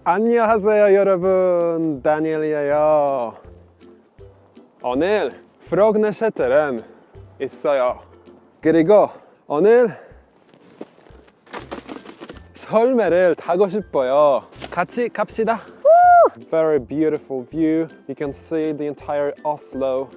안녕하세요 여러분, 다니엘이에요. 오늘 프록너셋들은 있어요. 그리고 오늘 설매를 타고 싶어요. 같이 갑시다. Very beautiful view. You can see the entire Oslo.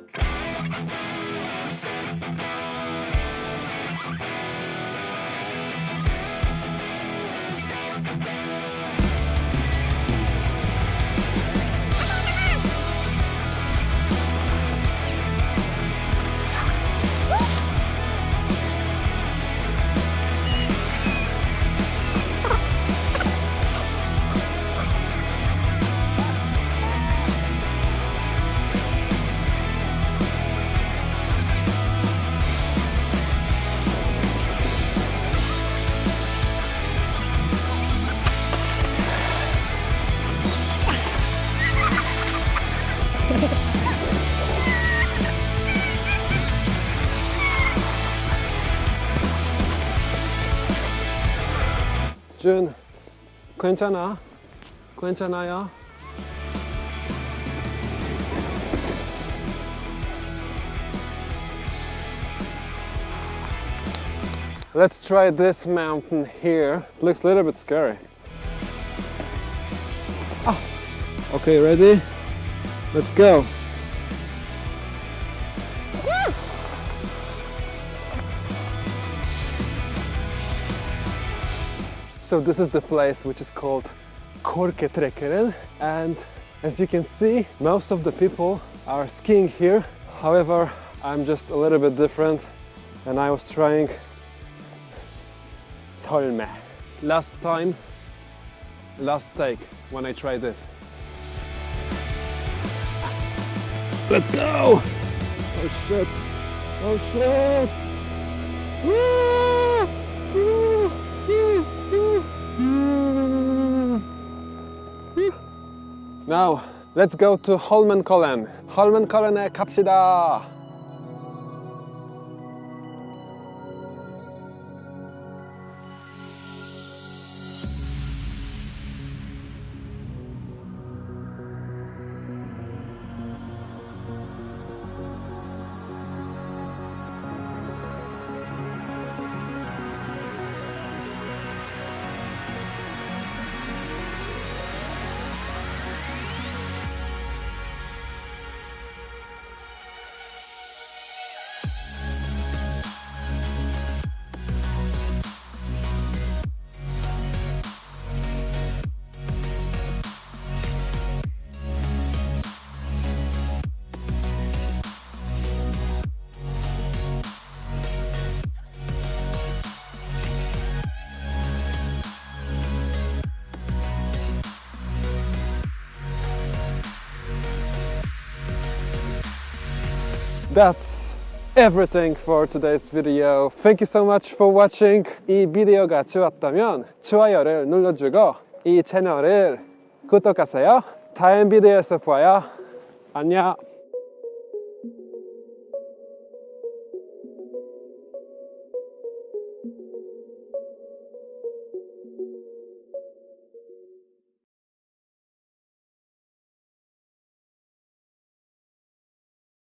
준, 괜찮아? 괜찮아요? Let's try this mountain here. It looks a little bit scary. Ah. Okay, ready? Let's go. So this is the place which is called Norrkötrekkeren, and as you can see, most of the people are skiing here. However, I'm just a little bit different, and I was trying Holme. Last take when I tried this. Let's go! Oh shit! Oh shit! Woo! Woo! Now, let's go to Holmenkollen. Holmenkollen에 갑시다. That's everything for today's video. Thank you so much for watching. 이 비디오가 좋았다면 좋아요를 눌러주고 이 채널을 구독하세요. 다음 비디오에서 봐요. 안녕.